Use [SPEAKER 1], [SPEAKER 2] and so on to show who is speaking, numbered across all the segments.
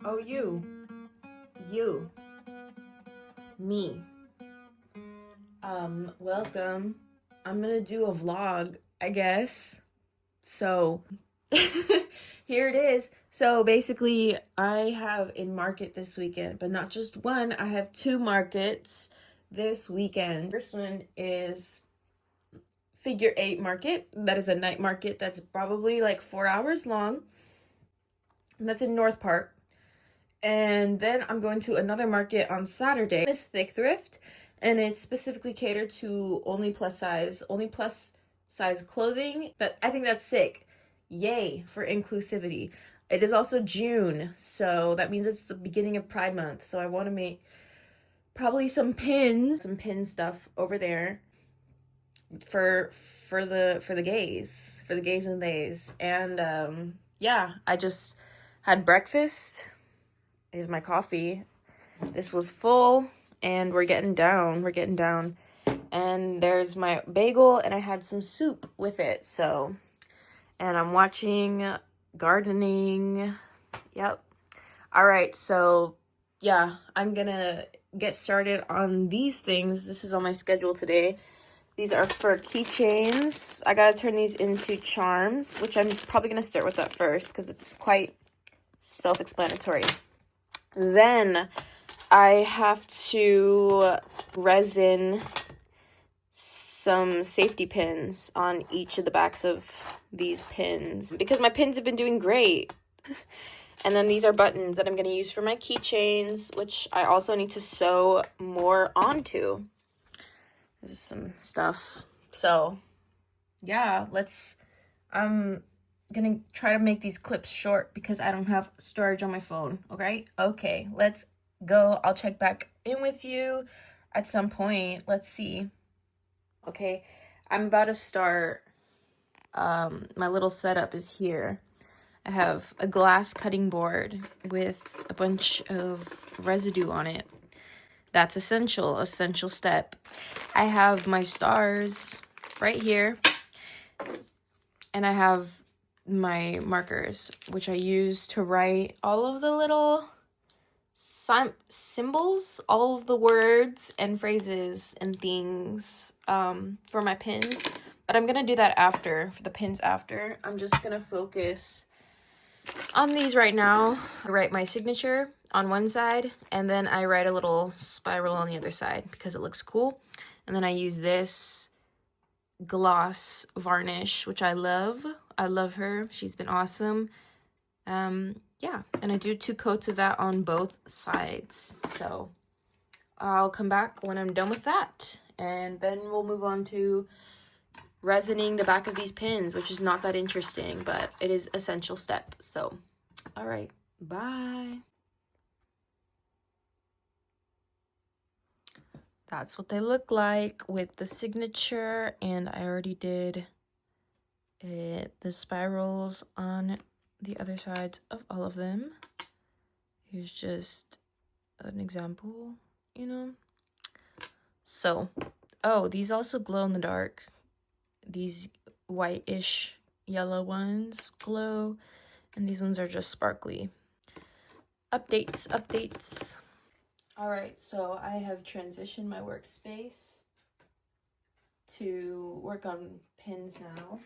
[SPEAKER 1] Oh, you. You. Me. Welcome. I'm gonna do a vlog, I guess. So, here it is. So, basically, I have a market this weekend, but not just one. I have two markets this weekend. First one is Figure 8 Market. That is a night market that's probably like 4 hours long. And that's in North Park. And then I'm going to another market on Saturday. It's Thick Thrift, and it's specifically catered to only plus size clothing. But I think that's sick. Yay for inclusivity. It is also June, so that means it's the beginning of Pride Month. So I want to make probably some pin stuff over there for the gays, and theys. And yeah, I just had breakfast. Here's my coffee. This was full, and we're getting down. And there's my bagel, and I had some soup with it. So, and I'm watching gardening. Yep. All right. So, yeah, I'm gonna get started on these things. This is on my schedule today. These are for keychains. I gotta turn these into charms, which I'm probably gonna start with that first because it's quite self-explanatory. Then I have to resin some safety pins on each of the backs of these pins because my pins have been doing great. And then these are buttons that I'm going to use for my keychains, which I also need to sew more onto. There's some stuff. So, yeah, I'm gonna try to make these clips short because I don't have storage on my phone. Okay, let's go. I'll check back in with you at some point. Let's see. Okay, I'm about to start. My little setup is here. I have a glass cutting board with a bunch of residue on it. That's essential step. I have my stars right here, and I have my markers, which I use to write all of the little symbols, all of the words and phrases and things for my pins. But I'm gonna do that after, for the pins after. I'm just gonna focus on these right now. I write my signature on one side, and then I write a little spiral on the other side because it looks cool. And then I use this gloss varnish, which I love. I love her. She's been awesome. Yeah, and I do 2 coats of that on both sides. So I'll come back when I'm done with that, and then we'll move on to resining the back of these pins, which is not that interesting, but it is essential step. So, all right, bye. That's what they look like with the signature, and I already did the spirals on the other sides of all of them. Here's just an example, So, oh, these also glow in the dark. These whitish yellow ones glow, and these ones are just sparkly. Updates. All right, so I have transitioned my workspace to work on pins now.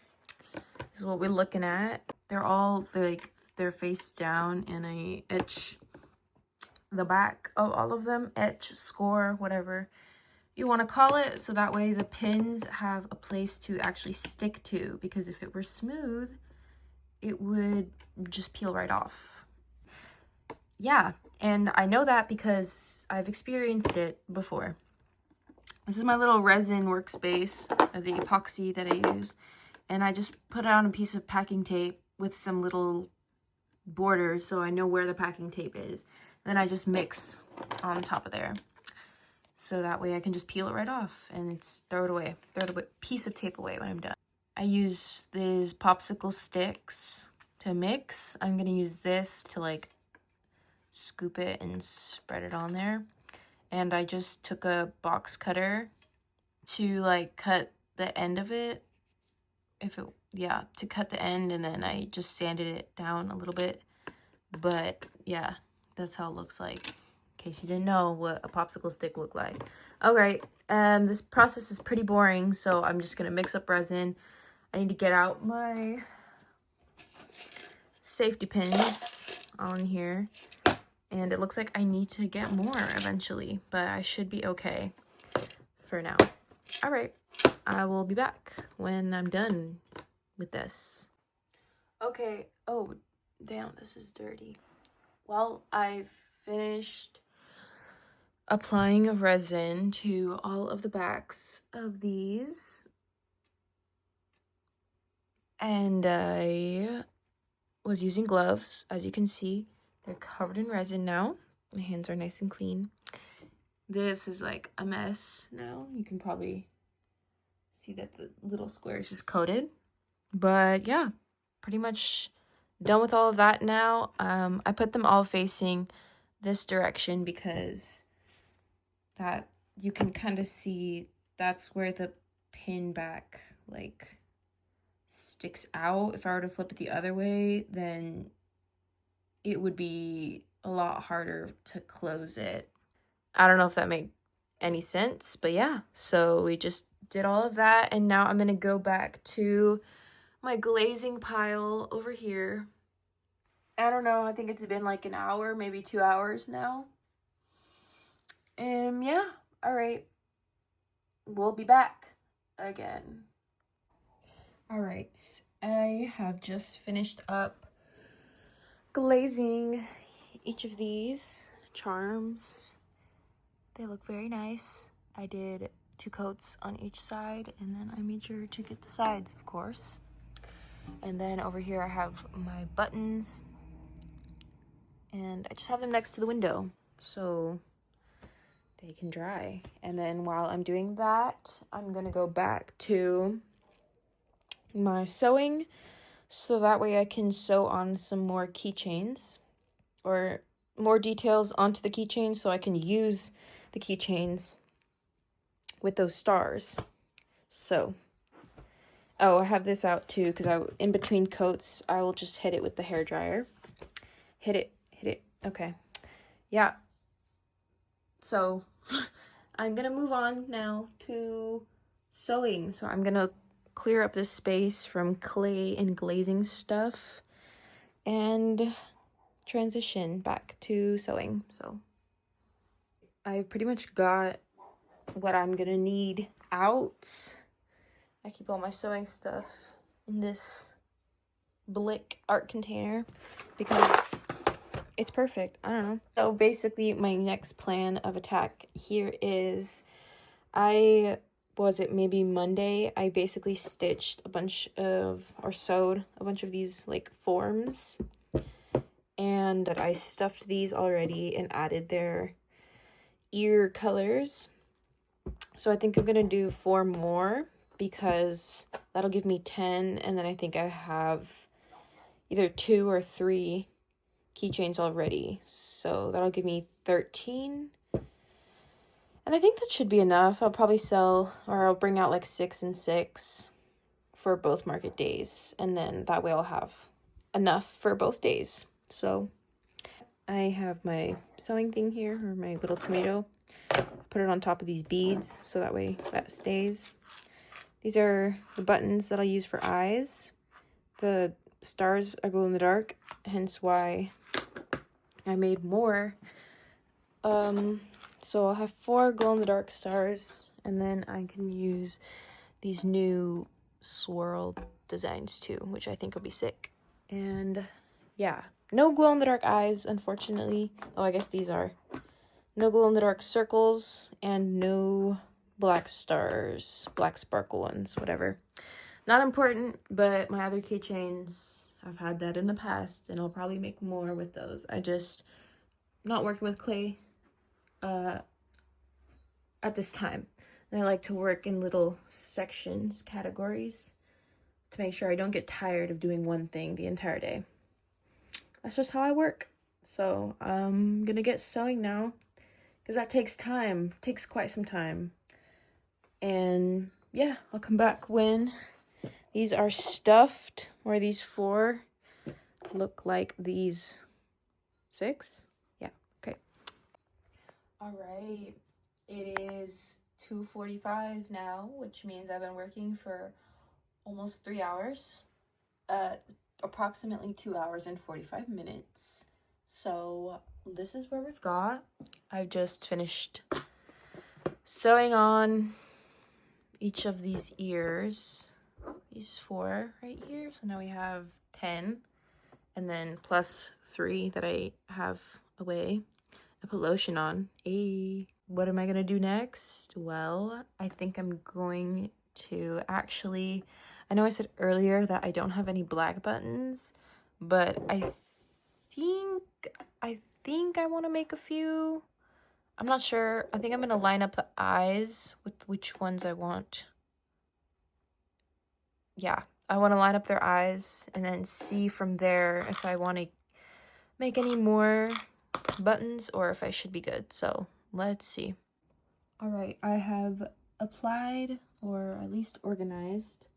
[SPEAKER 1] This is what we're looking at. They're face down, and I etch the back of all of them, score, whatever you want to call it, so that way the pins have a place to actually stick to, because if it were smooth, it would just peel right off. Yeah, and I know that because I've experienced it before. This is my little resin workspace, or the epoxy that I use, and I just put it on a piece of packing tape with some little borders so I know where the packing tape is. And then I just mix on top of there, so that way I can just peel it right off and throw the piece of tape away when I'm done. I use these popsicle sticks to mix. I'm gonna use this to like scoop it and spread it on there. And I just took a box cutter to like cut the end of it. To cut the end, and then I just sanded it down a little bit. But yeah, That's how it looks like, in case you didn't know what a popsicle stick looked like. All right, this process is pretty boring, so I'm just gonna mix up resin. I need to get out my safety pins on here, and it looks like I need to get more eventually, but I should be okay for now. All right, I will be back when I'm done with this. Okay, oh, damn, this is dirty. Well, I've finished applying a resin to all of the backs of these, and I was using gloves. As you can see, they're covered in resin now. My hands are nice and clean. This is like a mess now. You can probably see that the little square is just coated, but yeah, pretty much done with all of that now. I put them all facing this direction because that you can kind of see that's where the pin back like sticks out. If I were to flip it the other way, then it would be a lot harder to close it. I don't know if that made any sense, but yeah. So we just did all of that, and now I'm gonna go back to my glazing pile over here. I don't know, I think it's been like an hour, maybe 2 hours now. Yeah, all right. We'll be back again. All right, I have just finished up glazing each of these charms. They look very nice. I did 2 coats on each side, and then I made sure to get the sides, of course. And then over here I have my buttons, and I just have them next to the window so they can dry. And then while I'm doing that, I'm gonna go back to my sewing so that way I can sew on some more keychains or more details onto the keychains so I can use the keychains with those stars. So, oh, I have this out too because in between coats, I will just hit it with the hairdryer. Hit it. Okay. Yeah. So, I'm gonna move on now to sewing. So I'm gonna clear up this space from clay and glazing stuff and transition back to sewing. So I pretty much got what I'm gonna need out. I keep all my sewing stuff in this Blick art container because it's perfect. I don't know. So basically my next plan of attack here is maybe Monday, I basically stitched a bunch of, or sewed a bunch of these like forms, and I stuffed these already and added their ear colors. So I think I'm gonna do 4 more because that'll give me 10, and then I think I have either 2 or 3 keychains already, so that'll give me 13. And I think that should be enough. I'll probably sell, or I'll bring out like 6 and 6 for both market days, and then that way I'll have enough for both days. So I have my sewing thing here, or my little tomato. Put it on top of these beads so that way that stays. These are the buttons that I'll use for eyes. The stars are glow in the dark, hence why I made more. So I'll have 4 glow in the dark stars, and then I can use these new swirl designs too, which I think will be sick. And yeah, no glow in the dark eyes, unfortunately. Oh, I guess these are. No glow in the dark circles and no black stars, black sparkle ones, whatever. Not important, but my other keychains, I've had that in the past, and I'll probably make more with those. I'm not working with clay at this time. And I like to work in little sections, categories, to make sure I don't get tired of doing one thing the entire day. That's just how I work. So I'm gonna get sewing now, because that takes time. It takes quite some time. And yeah, I'll come back when these are stuffed, or these 4 look like these 6. Yeah. All right, it is 2:45 now, which means I've been working for almost 3 hours, approximately 2 hours and 45 minutes. So this is where we've got. I've just finished sewing on each of these ears, these 4 right here. So now we have 10, and then plus 3 that I have away. I put lotion on. Hey, what am I gonna do next? Well, I think I'm going to actually, I know I said earlier that I don't have any black buttons, but think I want to make a few. I'm not sure. I think I'm gonna line up the eyes with which ones I want. Yeah, I want to line up their eyes and then see from there if I want to make any more buttons or if I should be good. So let's see. All right, I have applied, or at least organized,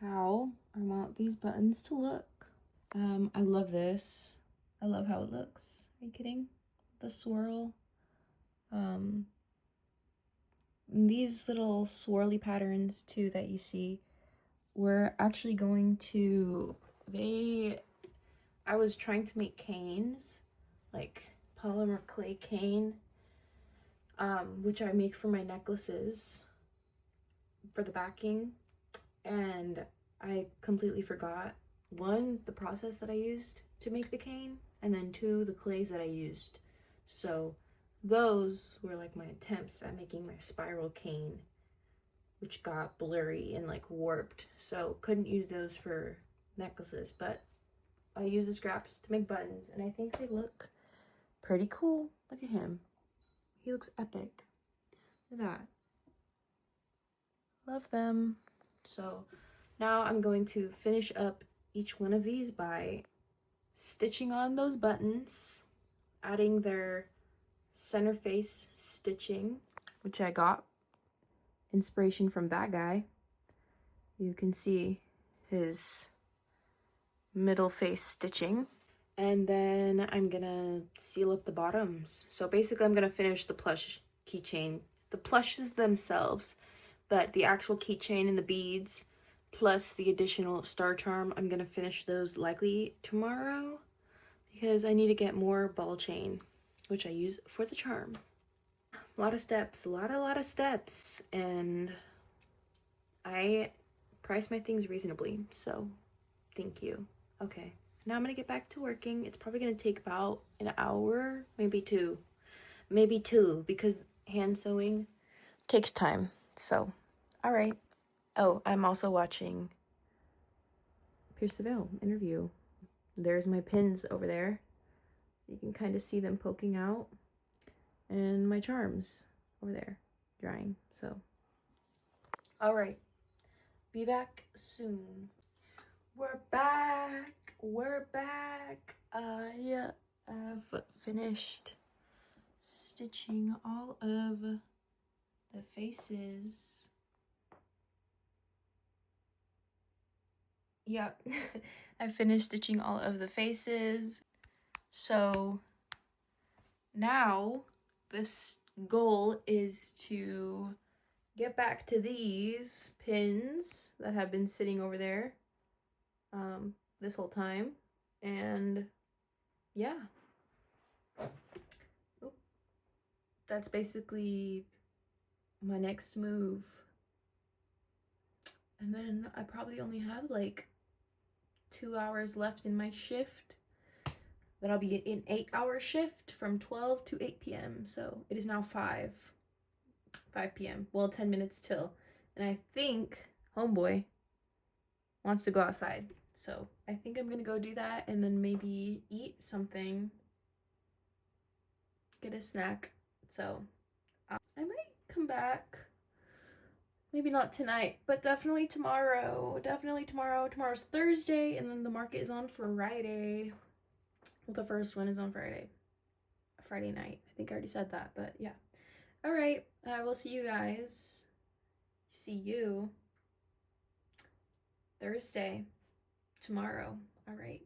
[SPEAKER 1] how I want these buttons to look. I love this. I love how it looks. Are you kidding? The swirl. These little swirly patterns too that you see, we're actually going to, I was trying to make canes, like polymer clay cane, which I make for my necklaces for the backing, and I completely forgot, 1, the process that I used to make the cane, and then 2, the clays that I used. So those were like my attempts at making my spiral cane, which got blurry and like warped, so couldn't use those for necklaces, but I use the scraps to make buttons, and I think they look pretty cool. Look at him. He looks epic. Look at that. Love them. So now I'm going to finish up each one of these by stitching on those buttons, adding their center face stitching, which I got inspiration from that guy. You can see his middle face stitching. And then I'm gonna seal up the bottoms. So basically I'm gonna finish the plush keychain, the plushes themselves, but the actual keychain and the beads, plus the additional star charm, I'm gonna finish those likely tomorrow because I need to get more ball chain, which I use for the charm. A lot of steps, a lot of steps, and I price my things reasonably, so thank you. Okay, now I'm gonna get back to working. It's probably gonna take about an hour, maybe two, because hand sewing takes time. So, all right. Oh, I'm also watching Pierce the Veil interview. There's my pins over there. You can kind of see them poking out, and my charms over there drying. So, all right. Be back soon. We're back. We're back. I have finished stitching all of the faces. Yep. I finished stitching all of the faces. So now this goal is to get back to these pins that have been sitting over there this whole time, and yeah, that's basically my next move. And then I probably only have like 2 hours left in my shift. Then I'll be in 8-hour shift from 12 to 8 p.m. So it is now 5 p.m. Well, 10 minutes till. And I think homeboy wants to go outside. So I think I'm gonna go do that and then maybe eat something, get a snack. So I might come back. Maybe not tonight, but definitely tomorrow. Definitely tomorrow. Tomorrow's Thursday, and then the market is on Friday. Well, the first one is on Friday. Friday night. I think I already said that, but yeah. All right. I will see you guys. See you Thursday. Tomorrow. All right.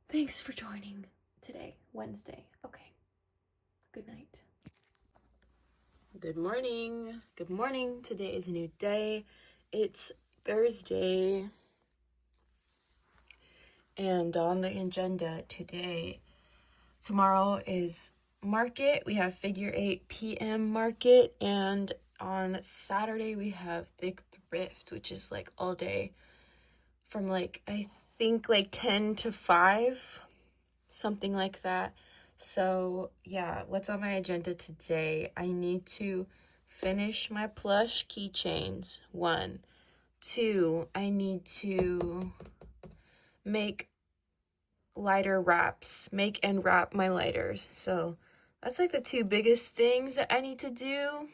[SPEAKER 1] Thanks for joining today, Wednesday. Okay. Good night. Good morning. Good morning. Today is a new day. It's Thursday. And on the agenda today, tomorrow is market. We have figure 8 p.m. market. And on Saturday, we have Thick Thrift, which is like all day from like, I think like 10 to 5, something like that. So yeah, what's on my agenda today? I need to finish my plush keychains. 1. 2, I need to make lighter wraps, make and wrap my lighters. So that's like the 2 biggest things that I need to do.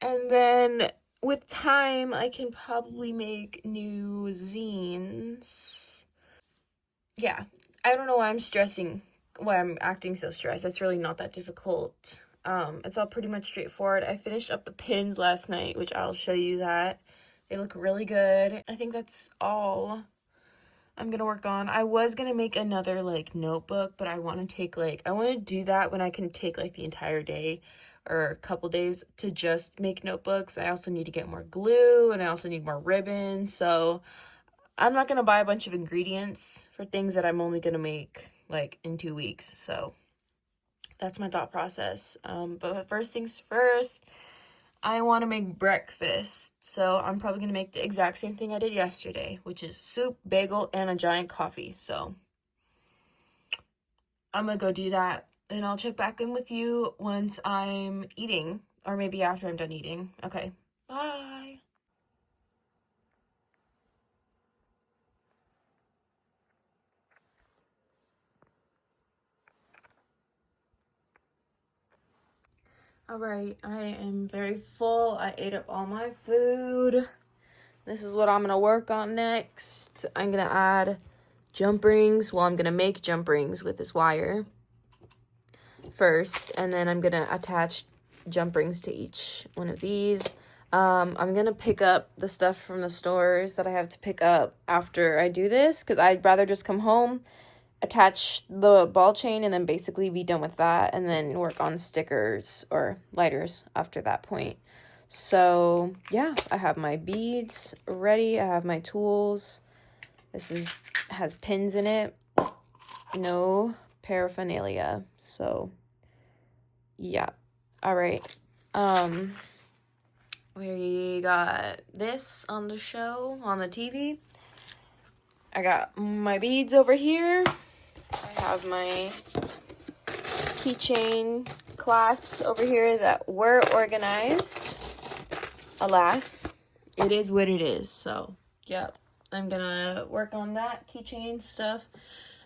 [SPEAKER 1] And then with time, I can probably make new zines. Yeah, I don't know why I'm acting so stressed. That's really not that difficult. It's all pretty much straightforward. I finished up the pins last night, which I'll show you that. They look really good. I think that's all I'm gonna work on. I was gonna make another like notebook, but I want to do that when I can take like the entire day or a couple days to just make notebooks. I also need to get more glue, and I also need more ribbon. So I'm not gonna buy a bunch of ingredients for things that I'm only gonna make like in 2 weeks. So that's my thought process. But first things first, I want to make breakfast, so I'm probably going to make the exact same thing I did yesterday, which is soup, bagel, and a giant coffee. So I'm going to go do that, and I'll check back in with you once I'm eating, or maybe after I'm done eating. Okay, bye. All right, I am very full. I ate up all my food. This is what I'm going to work on next. I'm going to add jump rings. Well, I'm going to make jump rings with this wire first, and then I'm going to attach jump rings to each one of these. I'm going to pick up the stuff from the stores that I have to pick up after I do this, because I'd rather just come home, attach the ball chain, and then basically be done with that, and then work on stickers or lighters after that point. So yeah, I have my beads ready. I have my tools. This has pins in it. No paraphernalia. So yeah. All right. We got this on the show, on the TV. I got my beads over here. I have my keychain clasps over here that were organized. Alas, it is what it is. So, yeah, I'm gonna work on that keychain stuff.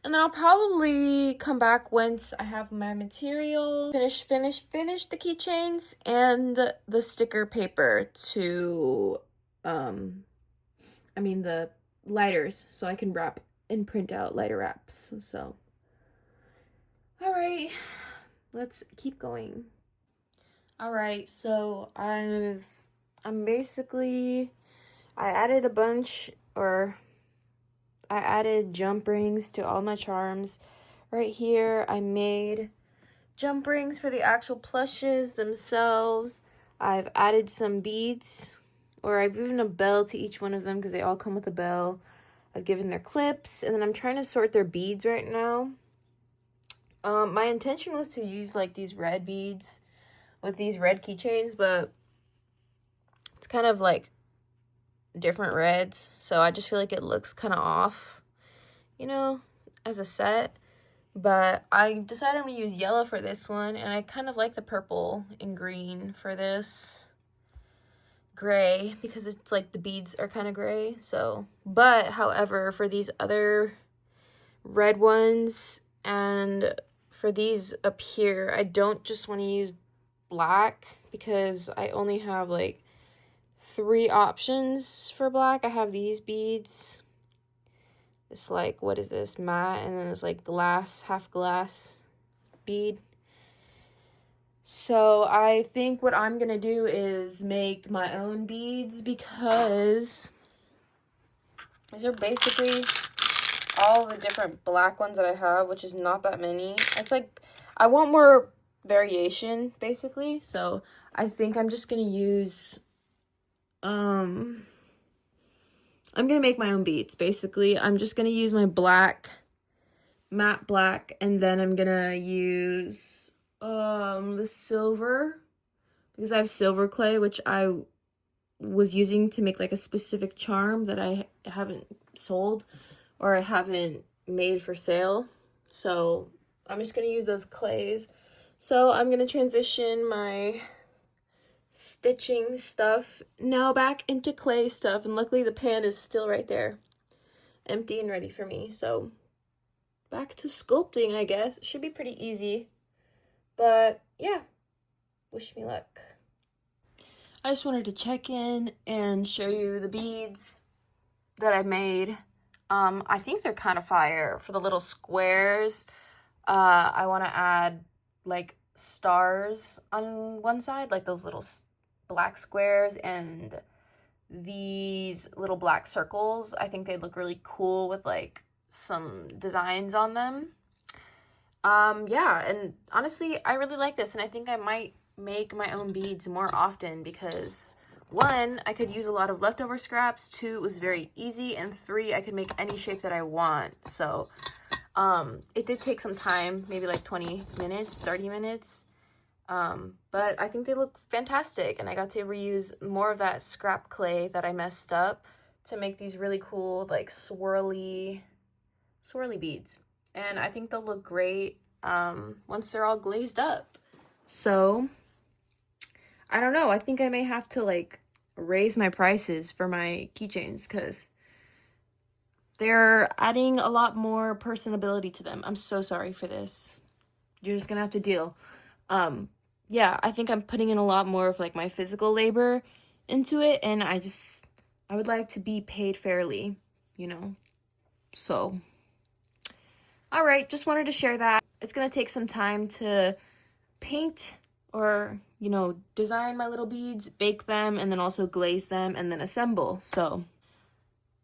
[SPEAKER 1] And then I'll probably come back once I have my material. Finish the keychains and the sticker paper to, the lighters, so I can wrap and print out lighter wraps. So, all right, let's keep going. All right, so I added jump rings to all my charms. Right here, I made jump rings for the actual plushes themselves. I've added some beads, or I've given a bell to each one of them because they all come with a bell. I've given their clips, and then I'm trying to sort their beads right now. My intention was to use like these red beads with these red keychains, but it's kind of like different reds, so I just feel like it looks kind of off, as a set. But I decided I'm going to use yellow for this one, and I kind of like the purple and green for this gray, because it's like the beads are kind of gray. So, but however, for these other red ones and for these up here, I don't just want to use black, because I only have like 3 options for black. I have these beads. It's like, what is this, matte, and then it's like glass, half glass bead. So I think what I'm gonna do is make my own beads, because these are basically all the different black ones that I have, which is not that many. It's like, I want more variation basically. So I think I'm just gonna use I'm gonna make my own beads basically. I'm just gonna use my black, matte black, and then I'm gonna use the silver, because I have silver clay, which I was using to make like a specific charm that I haven't sold or I haven't made for sale. So I'm just gonna use those clays. So I'm gonna transition my stitching stuff now back into clay stuff, and luckily the pan is still right there, empty and ready for me. So back to sculpting, I guess. It should be pretty easy, but yeah, wish me luck. I just wanted to check in and show you the beads that I made. I think they're kind of fire. For the little squares, I want to add like stars on one side, like those little black squares, and these little black circles. I think they look really cool with like some designs on them. Yeah, and honestly, I really like this, and I think I might make my own beads more often because, one, I could use a lot of leftover scraps, two, it was very easy, and three, I could make any shape that I want. So it did take some time, maybe like 20 minutes, 30 minutes, but I think they look fantastic, and I got to reuse more of that scrap clay that I messed up to make these really cool like swirly beads, and I think they'll look great once they're all glazed up. So I don't know, I think I may have to like raise my prices for my keychains because they're adding a lot more personability to them. I'm so sorry for this. You're just gonna have to deal. Yeah, I think I'm putting in a lot more of like my physical labor into it, and I would like to be paid fairly, you know. So all right, just wanted to share that. It's gonna take some time to paint or, you know, design my little beads, bake them, and then also glaze them and then assemble. So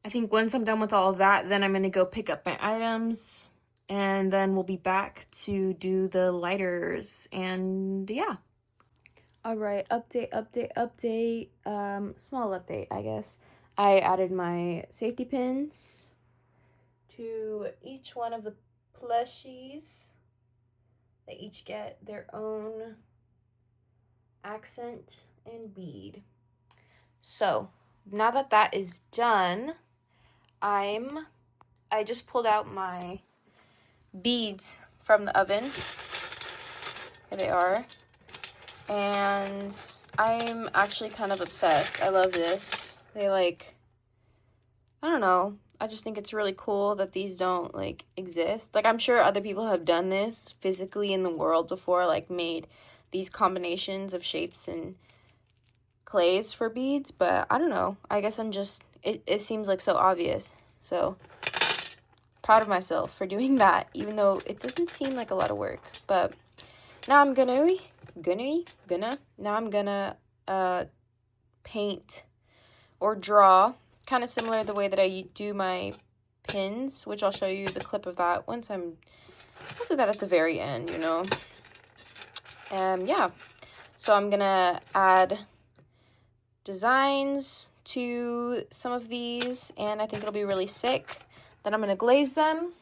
[SPEAKER 1] I think once I'm done with all of that, then I'm gonna go pick up my items, and then we'll be back to do the lighters, and yeah. All right, update. Small update, I guess. I added my safety pins to each one of the plushies. They each get their own accent and bead. So now that that is done, I just pulled out my beads from the oven. Here they are. And I'm actually kind of obsessed. I love this. They like, I don't know. I just think it's really cool that these don't like exist. Like, I'm sure other people have done this physically in the world before, like made these combinations of shapes and clays for beads, but I don't know. I guess I'm just, it seems like so obvious. So proud of myself for doing that, even though it doesn't seem like a lot of work. But now I'm gonna paint or draw, kind of similar to the way that I do my pins, which I'll show you the clip of that once I'll do that at the very end, you know. Yeah, so I'm gonna add designs to some of these, and I think it'll be really sick. Then I'm gonna glaze them,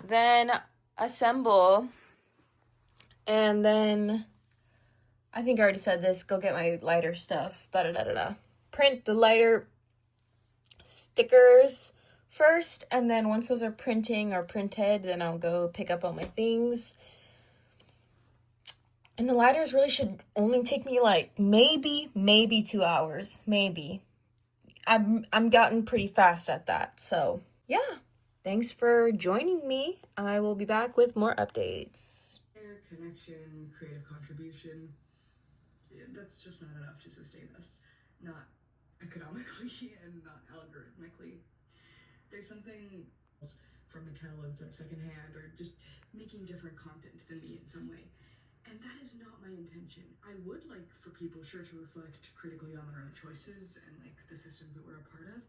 [SPEAKER 1] then assemble, and then I think I already said this, go get my lighter stuff, print the lighter stickers first, and then once those are printing or printed, then I'll go pick up all my things. And the lighters really should only take me like maybe 2 hours, maybe. I'm gotten pretty fast at that. So yeah, thanks for joining me. I will be back with more updates.
[SPEAKER 2] Connection, creative contribution, that's just not enough to sustain us, not economically and not algorithmically. There's something from Mattel instead of secondhand, or just making different content than me in some way. And that is not my intention. I would like for people, sure, to reflect critically on their own choices and like the systems that we're a part of,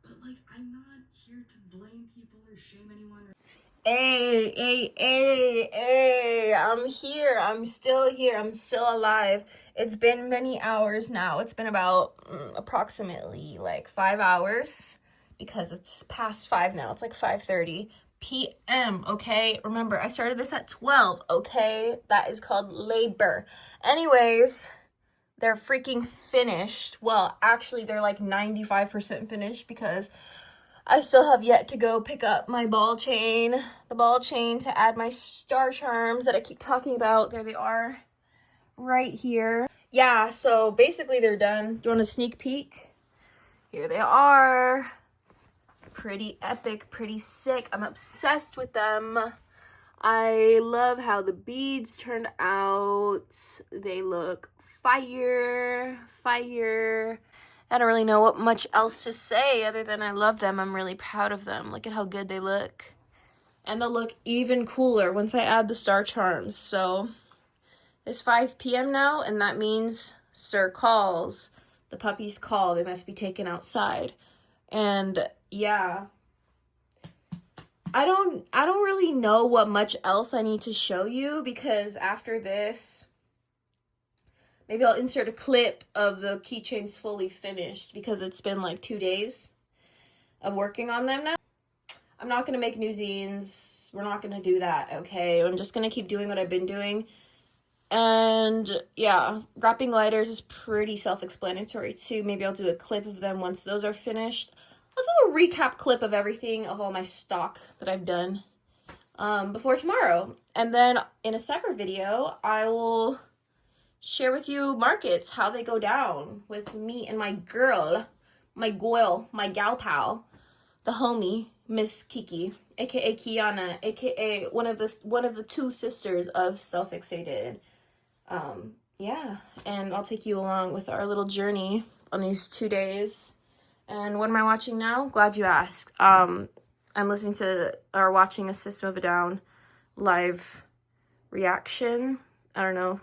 [SPEAKER 2] but like I'm not here to blame people or shame anyone.
[SPEAKER 1] Hey, I'm here. I'm still here. I'm still alive. It's been many hours now. It's been about approximately like 5 hours because it's past 5 now. It's like 5:30 p.m. Okay. Remember, I started this at 12. Okay. That is called labor. Anyways, they're freaking finished. Well, actually, they're like 95% finished because I still have yet to go pick up my the ball chain to add my star charms that I keep talking about. There they are, right here. Yeah, so basically they're done. Do you want a sneak peek? Here they are. Pretty epic, pretty sick. I'm obsessed with them. I love how the beads turned out. They look fire. I don't really know what much else to say other than I love them. I'm really proud of them. Look at how good they look. And they'll look even cooler once I add the star charms. So it's 5 p.m. now, and that means Sir calls. The puppies call. They must be taken outside. And yeah, I don't really know what much else I need to show you because after this, maybe I'll insert a clip of the keychains fully finished because it's been like 2 days of working on them now. I'm not going to make new zines. We're not going to do that, okay? I'm just going to keep doing what I've been doing. And yeah, wrapping lighters is pretty self-explanatory too. Maybe I'll do a clip of them once those are finished. I'll do a recap clip of everything, of all my stock that I've done before tomorrow. And then in a separate video, I will share with you markets, how they go down with me and my girl, my gal pal, the homie, Miss Kiki, aka Kiana, aka one of the two sisters of Selffixated. Yeah, and I'll take you along with our little journey on these 2 days. And what am I watching now? Glad you asked. I'm listening to or watching a System of a Down live reaction. I don't know.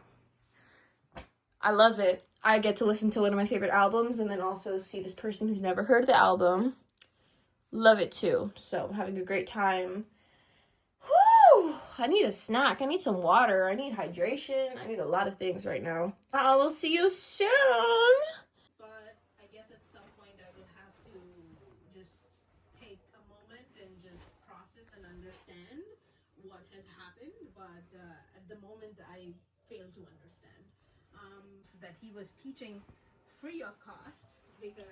[SPEAKER 1] I love it. I get to listen to one of my favorite albums and then also see this person who's never heard of the album. Love it too. So I'm having a great time. Whew! I need a snack. I need some water. I need hydration. I need a lot of things right now. I will see you soon.
[SPEAKER 2] But I guess at some point I will have to just take a moment and just process and understand what has happened. But at the moment I fail to understand that he was teaching free of cost because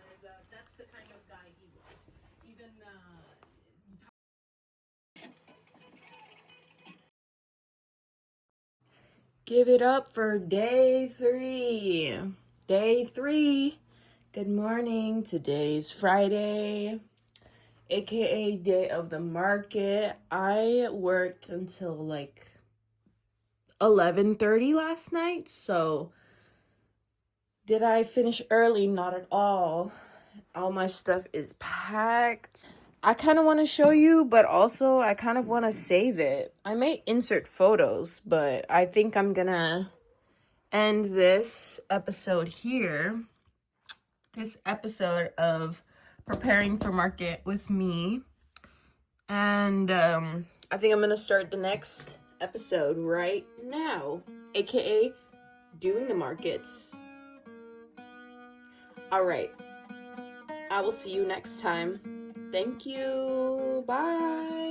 [SPEAKER 2] that's the kind of guy he was. Even
[SPEAKER 1] Give it up for day 3. Day 3. Good morning. Today's Friday, aka day of the market. I worked until like 11:30 last night, so did I finish early? Not at all. All my stuff is packed. I kind of want to show you, but also I kind of want to save it. I may insert photos, but I think I'm gonna end this episode here. This episode of preparing for market with me. And I think I'm gonna start the next episode right now, aka doing the markets. All right. I will see you next time. Thank you. Bye.